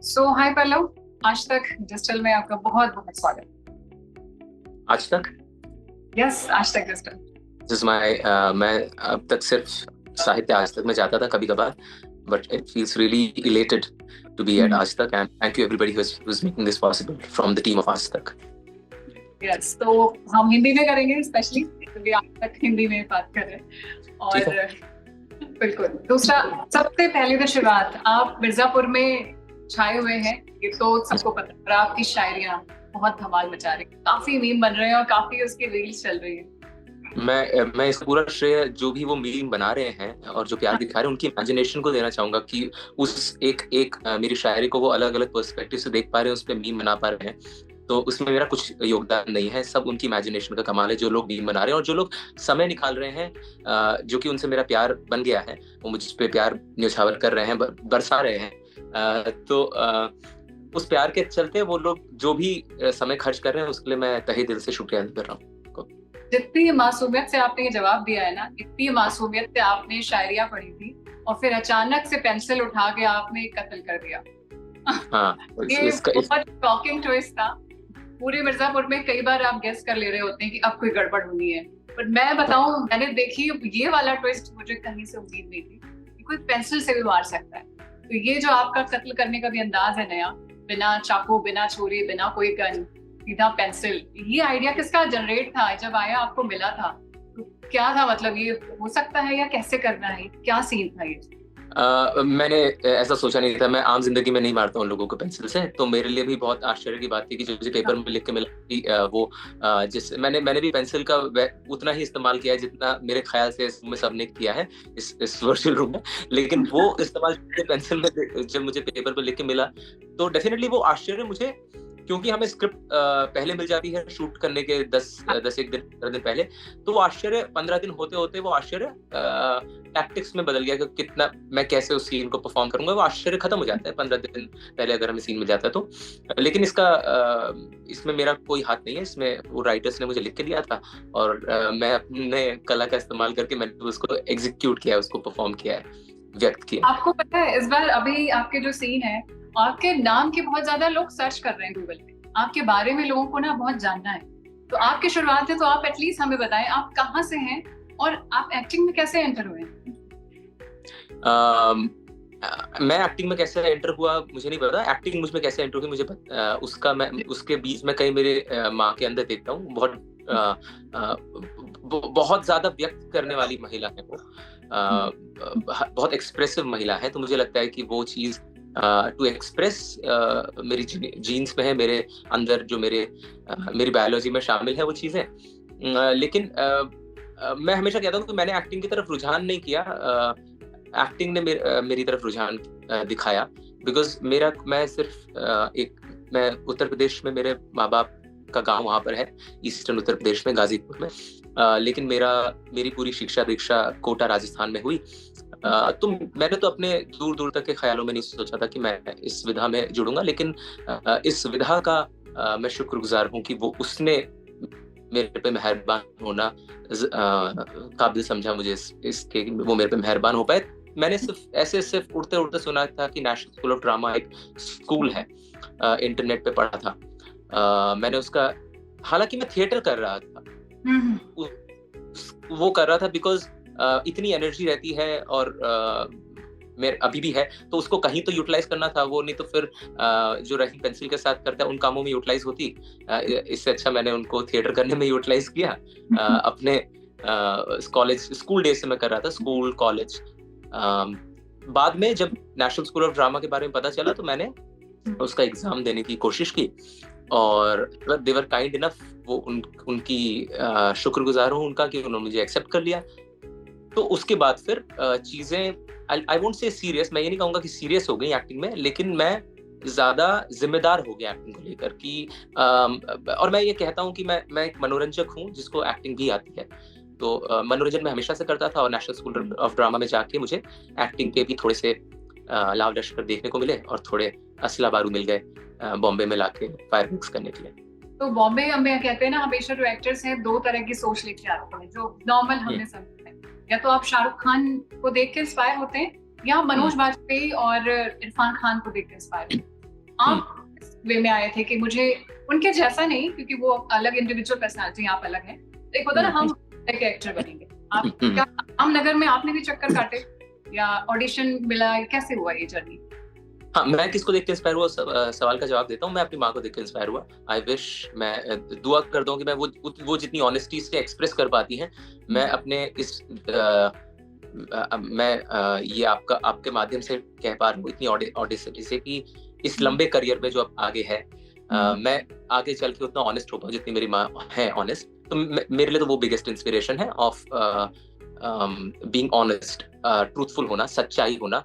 सो हाय पल्लव, आज तक डिजिटल में आपका बहुत बहुत स्वागत। आज तक। यस, आज तक डिजिटल। दिस माय मैं अब तक सिर्फ साहित्य आज तक में जाता था कभी कभार, but it feels really elated to be at Aaj Tak, and thank you everybody who is making this possible from the team of Aaj Tak. Yes, तो हम हिंदी में करेंगे स्पेशली क्योंकि आज तक हिंदी में बात कर रहे हैं। ठीक और है। बिल्कुल दूसरा, सबसे पहले तो शुरुआत, आप मिर्जापुर में छाए हुए हैं, ये तो सबको पता है। और आपकी शायरियां बहुत धमाल मचा रही हैं, काफी मीम बन रहे हैं और काफी उसकी रील्स चल रही है। मैं इसका पूरा श्रेय जो भी वो मीम बना रहे हैं और जो प्यार दिखा रहे हैं उनकी इमेजिनेशन को देना चाहूंगा कि उस एक एक मेरी शायरी को वो अलग अलग पर्सपेक्टिव से देख पा रहे हैं, उस पर मीम बना पा रहे हैं। तो उसमें मेरा कुछ योगदान नहीं है, सब उनकी इमेजिनेशन का कमाल है। जो लोग मीम बना रहे हैं और जो लोग समय निकाल रहे हैं, जो कि उनसे मेरा प्यार बन गया है, वो मुझ पे प्यार न्यौछावर कर रहे हैं, बरसा रहे हैं। तो उस प्यार के चलते वो लोग जो भी समय खर्च कर रहे हैं उसके लिए मैं तहे दिल से शुक्रिया अदा कर रहा हूँ। जितनी मासूमियत से आपने ये जवाब दिया है ना, इतनी मासूमियत से आपने शायरियां पढ़ी थी और फिर अचानक से पेंसिल उठा के आपने कत्ल कर दिया। हाँ, ये बहुत शॉकिंग ट्विस्ट था। पूरे मिर्जापुर में कई बार आप गेस कर ले रहे होते हैं कि अब कोई गड़बड़ होनी है, पर मैं बताऊं, मैंने देखी ये वाला ट्विस्ट, मुझे कहीं से उम्मीद नहीं थी कि कोई पेंसिल से भी मार सकता है। तो ये जो आपका कत्ल करने का भी अंदाज है नया, बिना चाकू, बिना छुरी, बिना कोई गन, सीधा पेंसिल, ये आइडिया किसका जनरेट था? जब आया आपको मिला था तो क्या था, मतलब ये हो सकता है या कैसे करना है, क्या सीन था ये? मैंने ऐसा सोचा नहीं था। मैं आम जिंदगी में नहीं मारता हूँ लोगों को पेंसिल से, तो मेरे लिए भी बहुत आश्चर्य की बात थी कि जो मुझे पेपर में लिख के मिला कि वो जिस मैंने भी पेंसिल का उतना ही इस्तेमाल किया है जितना मेरे ख्याल से इसमें सबने किया है इस वर्चुअल रूम में। लेकिन वो इस्तेमाल पेंसिल में जब मुझे पेपर पर लिख के मिला तो डेफिनेटली वो आश्चर्य मुझे, क्योंकि हमें स्क्रिप्ट पहले मिल जाती है शूट करने के 10 एक दिन 15 दिन पहले, तो वो आश्चर्य 15 दिन होते होते वो आश्चर्य टैक्टिक्स में बदल गया कि कितना मैं कैसे उस सीन को परफॉर्म करूंगा। वो आश्चर्य खत्म हो जाता है 15 दिन पहले अगर हमें सीन मिल जाता है तो। लेकिन इसमें मेरा कोई हाथ नहीं है, इसमें वो राइटर्स ने मुझे लिख के दिया था और मैं अपने कला का इस्तेमाल करके मैंने उसको एग्जीक्यूट किया है, उसको परफॉर्म किया है, व्यक्त किया। आपको पता है इस बार अभी आपके जो सीन है, आपके नाम के बहुत ज्यादा लोग सर्च कर रहे हैं गूगल पे, आपके बारे में लोगों को ना बहुत जानना है। तो आपकी शुरुआत है, तो आप एटलीस्ट हमें बताएं आप कहाँ से हैं और आप एक्टिंग में कैसे एंटर हुए? मैं एक्टिंग में कैसे एंटर हुआ मुझे नहीं पता, एक्टिंग मुझ में कैसे एंटर हुई मुझे पता, उसका मैं उसके बीच में कहीं मेरे माँ के अंदर देखता हूँ। बहुत ज्यादा व्यक्त करने वाली महिला है वो, बहुत एक्सप्रेसिव महिला है। तो मुझे लगता है कि वो चीज टू एक्सप्रेस मेरी जीन्स में है, मेरे अंदर जो मेरी बायोलॉजी में शामिल है वो चीजें। लेकिन मैं हमेशा कहता हूँ कि मैंने एक्टिंग की तरफ रुझान नहीं किया, एक्टिंग ने मेरी तरफ रुझान दिखाया। बिकॉज मैं उत्तर प्रदेश में, मेरे माँ बाप का गांव वहां पर है, ईस्टर्न उत्तर प्रदेश में, गाजीपुर में। लेकिन मेरी पूरी शिक्षा दीक्षा कोटा राजस्थान में हुई। तो मैंने तो अपने दूर दूर तक के ख्यालों में नहीं सोचा था कि मैं इस विधा में जुड़ूंगा। लेकिन इस विधा का मैं शुक्रगुजार हूँ कि वो उसने मेरे पे मेहरबान होना काबिल समझा मुझे इसके, वो मेरे पे मेहरबान हो पाए। मैंने सिर्फ उड़ते उड़ते सुना था कि नेशनल स्कूल ऑफ ड्रामा एक स्कूल है, इंटरनेट पे पढ़ा था। मैंने उसका, हालांकि मैं थिएटर कर रहा था, वो कर रहा था बिकॉज इतनी एनर्जी रहती है और मेरे अभी भी है, तो उसको कहीं तो यूटिलाइज करना था। वो नहीं तो फिर जो रही पेंसिल के साथ करता है उन कामों में यूटिलाइज होती। इससे अच्छा मैंने उनको थिएटर करने में यूटिलाइज किया। अपने स्कूल डेज से मैं कर रहा था, स्कूल कॉलेज। बाद में जब नेशनल स्कूल ऑफ ड्रामा के बारे में पता चला तो मैंने उसका एग्जाम देने की कोशिश की और दे वर काइंड इनफ, वो उनकी शुक्रगुजार हूँ उनका कि उन्होंने मुझे एक्सेप्ट कर लिया। तो उसके बाद फिर चीजें, आई वोंट से सीरियस, मैं ये नहीं कहूंगा कि सीरियस हो गई एक्टिंग में, लेकिन मैं ज्यादा जिम्मेदार हो गया एक्टिंग को लेकर कि और मैं ये कहता हूँ कि मैं एक मनोरंजक हूँ जिसको एक्टिंग भी आती है। तो मनोरंजन मैं हमेशा से करता था और नेशनल स्कूल ऑफ ड्रामा में जाके मुझे एक्टिंग के भी थोड़े से लाव लश्कर देखने को मिले और थोड़े असला बारूद मिल गए बॉम्बे में लाके फायरवर्क्स करने के लिए। तो बॉम्बे में कहते हैं ना, हमेशा जो एक्टर्स हैं दो तरह की सोच लेके आते हैं जो नॉर्मल हमने समझा है। या तो आप शाहरुख खान को देख के इंस्पायर होते हैं या मनोज बाजपेयी और इरफान खान को देख के इंस्पायर होते हैं। आप इस वे में आए थे कि मुझे उनके जैसा नहीं, क्योंकि वो अलग इंडिविजुअल पर्सनालिटी, आप अलग हैं, एक होता ना हम एक एक्टर बनेंगे, आप क्या रामनगर में आपने भी चक्कर काटे या ऑडिशन मिला, कैसे हुआ ये जर्नी? हाँ, मैं किसको देख के इंस्पायर हुआ, सवाल का जवाब देता हूँ। मैं अपनी माँ को देख के इंस्पायर हुआ। आई विश, मैं दुआ करता हूँ कि मैं वो जितनी ऑनेस्टी से एक्सप्रेस कर पाती हैं, मैं अपने इस ये आपके माध्यम से कह पा रहा हूँ इतनी ऑडेसिटी से कि इस लंबे करियर में जो अब आगे है, मैं आगे चल के उतना ऑनेस्ट हो पाऊँ जितनी मेरी माँ है ऑनेस्ट। तो मेरे लिए तो वो बिगेस्ट इंस्पिरेशन है ऑफ बीइंग ऑनेस्ट, ट्रूथफुल होना, सच्चाई होना,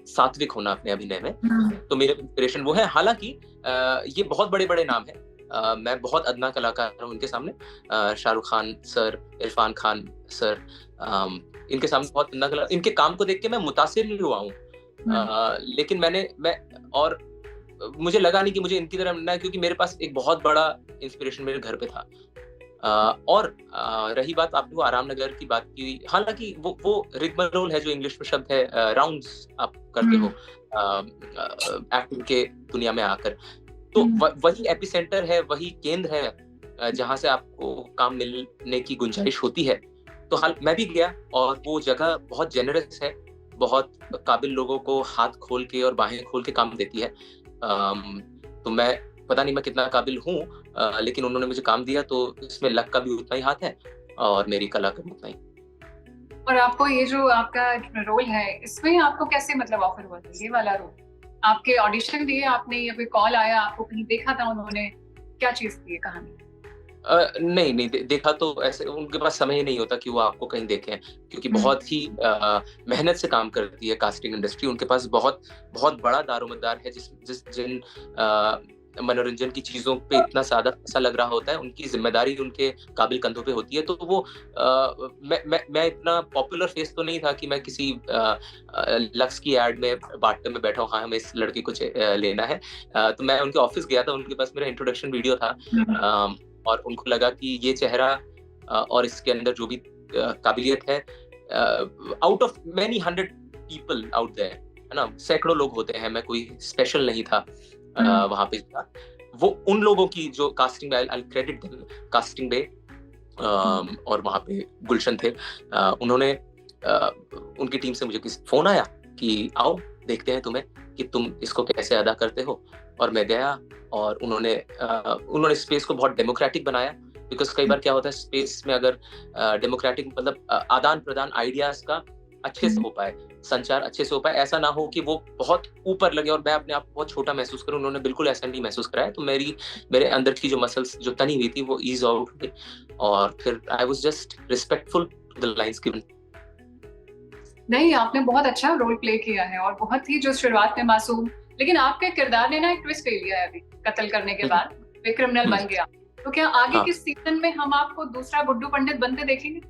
सात्विक होना अपने अभिनय में। तो मेरे इंस्पिरेशन वो है। हालांकि ये बहुत बड़े बड़े नाम है, मैं बहुत अदना कलाकार हूँ उनके सामने। शाहरुख खान सर, इरफान खान सर, इनके सामने बहुत अदना कलाकार। इनके काम को देख के मैं मुतासिर ही हुआ हूँ, लेकिन और मुझे लगा नहीं कि मुझे इनकी तरह बनना है, क्योंकि मेरे पास एक बहुत बड़ा इंस्पिरेशन मेरे घर पे था। और रही बात, आपने वो आराम नगर की बात की, हालांकि वो रिगमरोल है जो इंग्लिश में शब्द है, राउंड्स आप करते हो एक्टिंग के दुनिया में आकर, तो वही एपिसेंटर है, वही केंद्र है जहां से आपको काम मिलने की गुंजाइश होती है। तो हाल मैं भी गया, और वो जगह बहुत जेनरस है, बहुत काबिल लोगों को हाथ खोल के और बाहें खोल के काम देती है। तो मैं पता नहीं मैं कितना काबिल हूँ, लेकिन उन्होंने मुझे काम दिया, तो इसमें लक का भी उतना ही हाथ है और मेरी कला का भी उतना ही। और आपको ये जो आपका रोल है, इसमें आपको कैसे मतलब ऑफर हुआ था ये वाला रोल? आपके ऑडिशन दिए आपने या फिर कॉल आया, आपको कहीं देखा था उन्होंने, क्या चीज थी ये कहानी? नहीं देखा तो ऐसे उनके पास समय ही नहीं होता कि वो आपको कहीं देखें, क्योंकि बहुत ही मेहनत से काम करती है कास्टिंग इंडस्ट्री। उनके पास बहुत बहुत बड़ा दारोमदार है, जिन मनोरंजन की चीजों पे इतना सादा पैसा लग रहा होता है, उनकी जिम्मेदारी उनके काबिल कंधों पे होती है। तो वो मैं इतना पॉपुलर फेस तो नहीं था कि मैं किसी लक्स की एड में बाटने में बैठा हूँ, हाँ हमें इस लड़के को लेना है। तो मैं उनके ऑफिस गया था, उनके पास मेरा इंट्रोडक्शन वीडियो था, और उनको लगा कि ये चेहरा और इसके अंदर जो भी काबिलियत है, out of many 100 people out there, है ना, सैकड़ों लोग होते हैं, मैं कोई स्पेशल नहीं था वहां पे। वो उन लोगों की जो कास्टिंग में, आई क्रेडिट देम, कास्टिंग में और वहां पे गुलशन थे, उन्होंने उनकी टीम से मुझे फोन आया कि आओ देखते हैं तुम्हें कि तुम इसको कैसे अदा करते हो। और मैं गया, और उन्होंने स्पेस को बहुत डेमोक्रेटिक बनाया, बिकॉज कई बार क्या होता है स्पेस में, अगर डेमोक्रेटिक मतलब आदान प्रदान आइडियाज का अच्छे से हो पाए, संचार अच्छे से हो पाए, ऐसा ना हो कि वो बहुत ऊपर लगे और मैं अपने आप को बहुत छोटा महसूस करूं। उन्होंने बिल्कुल ऐसा नहीं महसूस कराया। तो मेरे अंदर की जो मसल्स जो तनी हुई थी वो ईज आउट हुई, और फिर I was just respectful to the lines given. नहीं, आपने बहुत अच्छा रोल प्ले किया है, और बहुत ही जो शुरुआत में मासूम, लेकिन आपके किरदार ने ना एक ट्विस्ट ले लिया है अभी कत्ल करने के बाद, वे क्रिमिनल बन गया। तो क्या आगे के सीजन में हम आपको दूसरा गुड्डू पंडित बनते देखेंगे?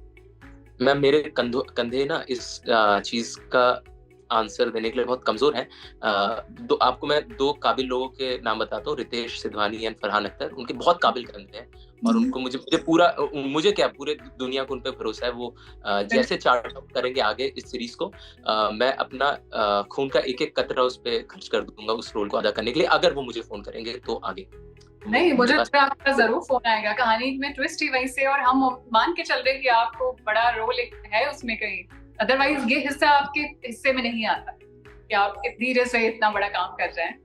मैं मेरे कंधे ना इस चीज का आंसर देने के लिए बहुत कमजोर है। आपको मैं 2 काबिल लोगों के नाम बताता हूँ, रितेश सिद्धवानी एंड फरहान अख्तर। उनके बहुत काबिल कंधे हैं, और उनको मुझे क्या पूरे दुनिया को उन पे भरोसा है। वो जैसे चार्ट आउट करेंगे आगे इस सीरीज को, मैं अपना खून का एक एक कतरा उस पे खर्च कर दूंगा उस रोल को अदा करने के लिए, अगर वो मुझे फोन करेंगे तो आगे। नहीं, मुझे आपका जरूर फोन आएगा, कहानी में ट्विस्ट ही वहीं से, और हम मान के चल रहे हैं कि आपको बड़ा रोल है उसमें कहीं, अदरवाइज ये हिस्सा आपके हिस्से में नहीं आता कि आप धीरे से इतना बड़ा काम कर रहे हैं।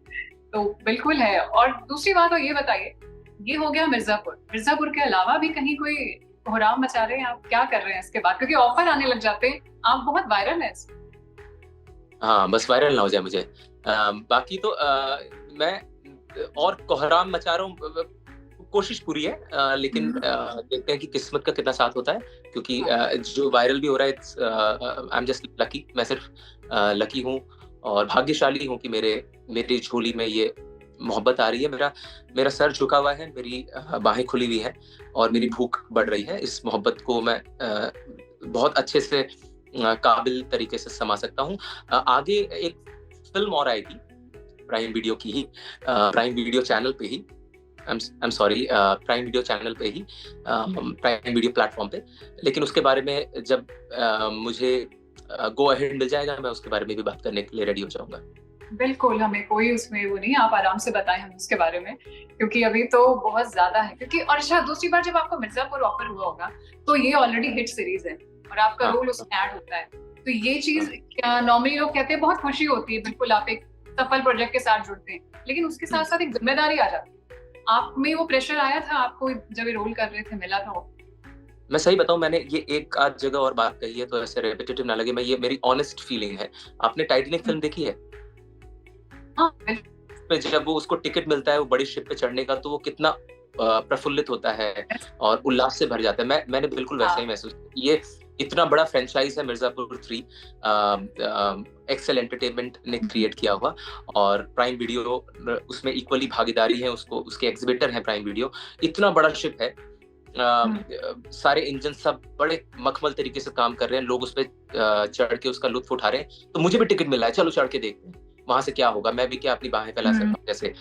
तो बिल्कुल है। और दूसरी बात, और ये बताइए, ये हो गया मिर्जापुर के अलावा भी कहीं कोई कोहराम मचा रहे हैं आप? क्या कर रहे हैं इसके बाद, क्योंकि ऑफर आने लग जाते हैं, आप बहुत वायरल है। हाँ, बस वायरल ना हो जाए मुझे। बाकी तो मैं और कोहराम मचा रहा हूँ, कोशिश पूरी है, लेकिन देखते हैं कि किस्मत का कितना साथ होता है, क्योंकि जो वायरल भी हो रहा है, आई एम जस्ट लकी। मैं सिर्फ लकी हूँ और भाग्यशाली हूँ कि मेरी झोली में ये मोहब्बत आ रही है। मेरा सर झुका हुआ है, मेरी बाहें खुली हुई है, और मेरी भूख बढ़ रही है। इस मोहब्बत को मैं बहुत अच्छे से काबिल तरीके से समा सकता हूँ। आगे एक फिल्म और आएगी प्राइम वीडियो की ही, प्राइम वीडियो चैनल पे ही, प्राइम वीडियो चैनल पे ही, प्राइम वीडियो प्लेटफॉर्म पे। लेकिन उसके बारे में जब मुझे गो अहेड मिल जाएगा, मैं उसके बारे में भी बात करने के लिए रेडी हो जाऊंगा। बिल्कुल, हमें कोई उसमें वो नहीं, आप आराम से बताएं हम उसके बारे में, क्योंकि अभी तो बहुत ज्यादा है। क्योंकि और अच्छा, दूसरी बार जब आपको मिर्जापुर ऑफर हुआ होगा तो ये ऑलरेडी हिट सीरीज है और आपका हाँ रोल हाँ उसमें ऐड होता है, तो ये चीज हाँ। क्या नॉर्मली लोग कहते हैं बहुत खुशी होती है, बिल्कुल आप एक सफल प्रोजेक्ट के साथ जुड़ते हैं, लेकिन उसके साथ साथ एक जिम्मेदारी आ जाती है। आप में वो प्रेशर आया था आपको जब ये रोल कर रहे थे, मिला था वो? मैं सही बताऊं, मैंने ये एक आध जगह और बात कही है तो ऐसे रेपिटेटिव ना लगे, मैं ये मेरी ऑनेस्ट फीलिंग है। आपने टाइटैनिक फिल्म देखी है? हाँ, पे जब वो उसको टिकट मिलता है वो बड़ी शिप पे चढ़ने का, तो वो कितना प्रफुल्लित होता है और उल्लास से भर जाता है। मैंने बिल्कुल वैसा ही महसूस किया। ये इतना बड़ा फ्रेंचाइज है मिर्जापुर 3, एक्सेल एंटरटेनमेंट ने क्रिएट किया हुआ, और प्राइम वीडियो उसमें इक्वली भागीदारी है, उसको उसके एग्जिबिटर है प्राइम वीडियो। इतना बड़ा शिप है, सारे इंजन सब बड़े मखमल तरीके से काम कर रहे हैं, लोग उस पर चढ़ के उसका लुत्फ उठा रहे हैं। तो मुझे भी टिकट मिला है, चलो चढ़ के देखते हैं वहां से क्या होगा, मैं भी क्या अपनी बाहें फैला सकता हूँ जैसे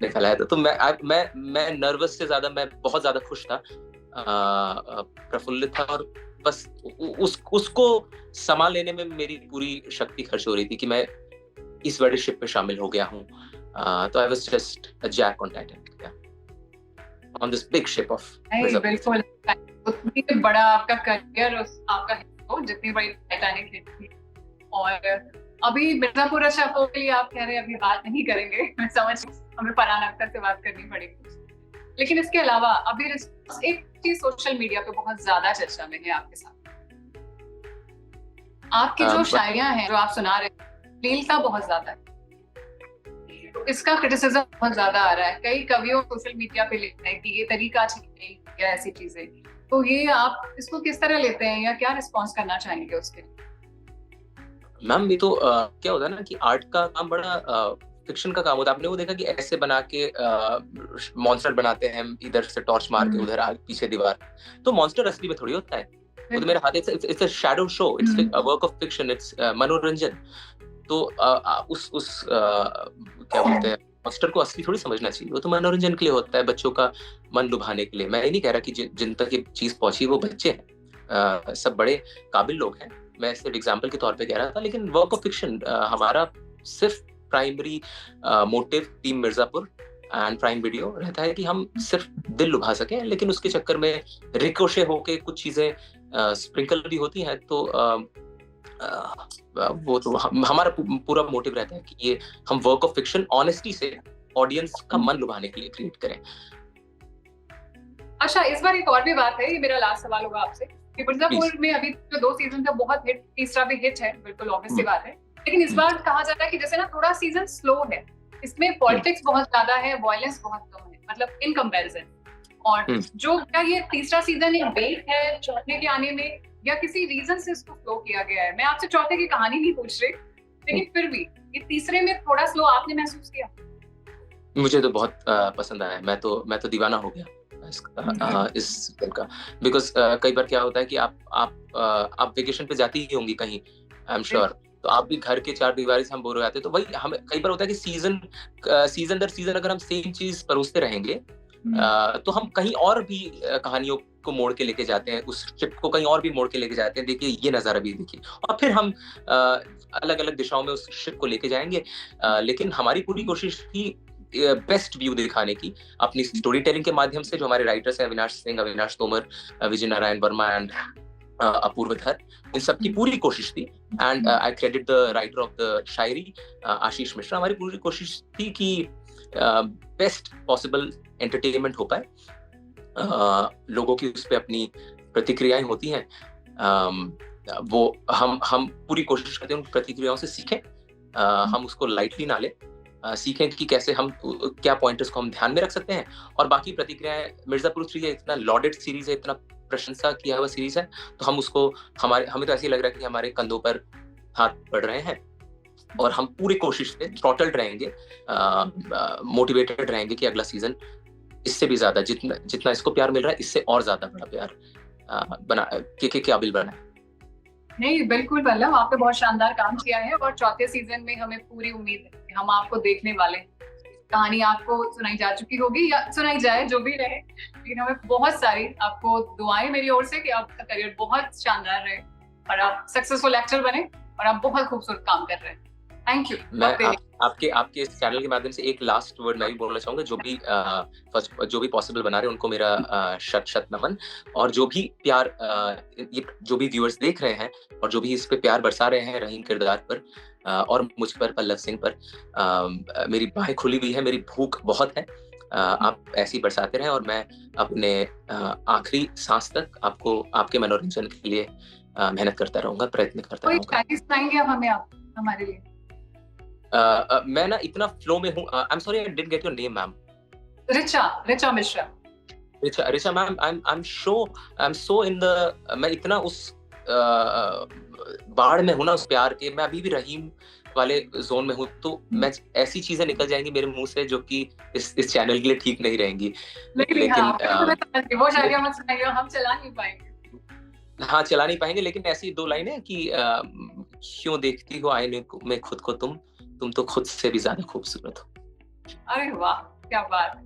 ने फैलाया था। तो मैं नर्वस से ज्यादा मैं बहुत ज्यादा खुश था, प्रफुल्लित था, और बस उसको संभाल लेने में मेरी पूरी शक्ति खर्च हो रही थी कि मैं इस बड़े शिप पे शामिल हो गया हूँ। तो I was just a Jack on Titanic, on this big ship of Mirzapur. बिल्कुल, उतनी बड़ा आपका करियर आपका हो जितनी बड़ी टाइटैनिक हिट थी। और अभी मिर्जापुर अच्छा के लिए आप कह रहे हैं अभी बात नहीं करेंगे, मैं समझ, हमें फरहान अख्तर से बात करनी पड़ेगी। लेकिन इसके अलावा अभी एक चीज सोशल मीडिया पे बहुत ज्यादा चर्चा में है आपके साथ, आपकी जो शायरियां हैं जो आप सुना रहे हैं, लीलता बहुत ज्यादा है, तो इसका क्रिटिसिज्म बहुत ज्यादा आ रहा है। कई कवियों सोशल मीडिया पे लिखते हैं कि ये तरीका ठीक नहीं या ऐसी चीजें, तो ये आप इसको किस तरह लेते हैं या क्या रिस्पॉन्स करना चाहेंगे उसके? मैम ये तो क्या होता है ना कि आर्ट का काम बड़ा फिक्शन का काम होता है। आपने वो देखा कि ऐसे बना के मॉन्स्टर बनाते हैं, इधर से टॉर्च मार के उधर आगे पीछे दीवार, तो मॉन्स्टर असली में थोड़ी होता है, वो तो मेरे हाथ, it's a shadow show, it's a work of fiction, it's मनोरंजन। तो उस क्या बोलते हैं, मॉन्स्टर को असली थोड़ी समझना चाहिए, वो तो मनोरंजन के लिए होता है, बच्चों का मन लुभाने के लिए। मैं ये नहीं कह रहा कि जिन तक ये चीज पहुंची वो बच्चे हैं, सब बड़े काबिल लोग हैं, मैं सिर्फ एग्जाम्पल के तौर पे कह रहा था। लेकिन वर्क ऑफ फिक्शन हमारा सिर्फ primary motive team Mirzapur and prime video रहता है कि हम सिर्फ दिल लुभा सकें, लेकिन उसके चक्कर में रिकोशे होके कुछ चीजें स्प्रिंकल भी होती हैं। तो वो तो हमारा पूरा मोटिव रहता है कि ये हम वर्क ऑफ फिक्शन ऑनेस्टी से ऑडियंस का मन लुभाने के लिए क्रिएट करें। अच्छा, इस बार एक और भी बात है, ये मेरा लास्ट सवाल होगा आपसे कि मिर्जापुर में अभी जो 2 सीजन का बहुत हिट, तीसरा भी हिट है, बिल्कुल ऑब्वियस सी बात है, लेकिन इस बार कहा जाता है कि जैसे ना थोड़ा सीजन स्लो है, इसमें पॉलिटिक्स बहुत ज्यादा है, वायलेंस बहुत कम है, मतलब इन कंपैरिजन। और जो क्या ये तीसरा सीजन एक बेट है चौथे के आने में, या किसी रीजन से इसको स्लो किया गया है? मैं आपसे चौथे की कहानी नहीं पूछ रही, लेकिन फिर भी ये तीसरे में थोड़ा स्लो आपने महसूस किया? मुझे तो बहुत पसंद आया, मैं तो दीवाना हो गया इस फिल्म का, बिकॉज कई बार क्या होता है कि आप वेकेशन पे जाती ही होंगी कहीं, आई एम श्योर, तो आप भी घर के चार दीवारी से हम बोर हो जाते हैं। तो वही हमें कई बार होता है कि सीजन दर सीजन अगर हम सेम चीज परोसते रहेंगे तो हम कहीं और भी कहानियों को मोड़ के लेके जाते हैं, उस शिप को कहीं और भी मोड़ के लेके जाते हैं, देखिए ये नजारा भी देखिए, और फिर हम अलग अलग दिशाओं में उस शिप को लेके जाएंगे। लेकिन हमारी पूरी कोशिश थी बेस्ट व्यू दिखाने की अपनी स्टोरी टेलिंग के माध्यम से। जो हमारे राइटर्स हैं, अविनाश सिंह, अविनाश तोमर, विजय नारायण वर्मा एंड अपूर्व धर, इन सब की पूरी कोशिश थी। And I credit the writer of the shayari, Ashish Mishra. हमारी पूरी कोशिश थी कि बेस्ट पॉसिबल एंटरटेनमेंट हो पाए, लोगों की उस पर अपनी प्रतिक्रियाएं होती हैं, वो हम पूरी कोशिश करते हैं उन प्रतिक्रियाओं से सीखें, हम उसको लाइटली ना लें, सीखें कि कैसे हम क्या पॉइंटर्स को हम ध्यान में रख सकते हैं। और बाकी प्रतिक्रियाएं, मिर्जापुर 3 इतना लॉडेड सीरीज है, इतना प्रशंसा किया हुआ सीरीज है, तो हम उसको हमें तो ऐसे ही लग रहा है कि हमारे कंधों पर हाथ बढ़ रहे हैं, और हम पूरी कोशिश से थ्रॉटल्ड रहेंगे, मोटिवेटेड रहेंगे कि अगला सीजन इससे भी ज्यादा, जितना इसको प्यार मिल रहा है इससे और ज्यादा बड़ा प्यार बना के काबिल बनाए। नहीं, बिल्कुल पल्लव, आपने बहुत शानदार काम किया है, और चौथे सीजन में हमें पूरी उम्मीद है कि हम आपको देखने वाले हैं। कहानी आपको सुनाई जा चुकी होगी या सुनाई जाए, जो भी रहे, लेकिन हमें बहुत सारी आपको दुआएं मेरी ओर से कि आपका करियर बहुत शानदार रहे और आप सक्सेसफुल एक्टर बने और आप बहुत खूबसूरत काम कर रहे हैं। Thank you. मैं आपके आपके इस चैनल के माध्यम से एक लास्ट वर्ड मैं भी बोलना चाहूंगा, जो भी पॉसिबल बना रहे हैं उनको मेरा शत शत नमन। और जो भी प्यार ये जो भी व्यूअर्स देख रहे हैं और जो भी इस पे प्यार बरसा रहे हैं रहीम किरदार पर और मुझ पर, पल्लव सिंह पर, मेरी बाहें खुली हुई है, मेरी भूख बहुत है। आप ऐसे ही बरसाते रहें और मैं अपने आखिरी सांस तक आपको आपके मनोरंजन के लिए मेहनत करता रहूंगा, प्रयत्न करता कोई रहूंगा। शायरी सुनाएंगे आप हमें, आप हमारे लिए? मैं ना इतना फ्लो में हूँ। I am sorry I didn't get your name ma'am. Richa Mishra. Richa ma'am, I am so in the, मैं इतना उस बाढ़ में हूँ ना उस प्यार के, मैं अभी भी रहीम वाले जोन में हूँ। तो मैं ऐसी चीजें निकल जाएंगी मेरे मुंह से जो कि इस चैनल के लिए ठीक नहीं रहेंगी। लेकिन वो शायरी मत सुनाइए, हम चला नहीं पाएंगे। हाँ, चला नहीं पाएंगे, लेकिन ऐसी दो लाइनें कि क्यों देखती हो आईने में खुद को तुम तो खुद से भी ज्यादा खूबसूरत हो। अरे वाह, क्या बात,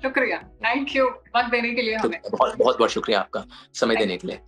शुक्रिया, थैंक यू वक्त देने के लिए हमें। बहुत बहुत शुक्रिया आपका समय देने के लिए।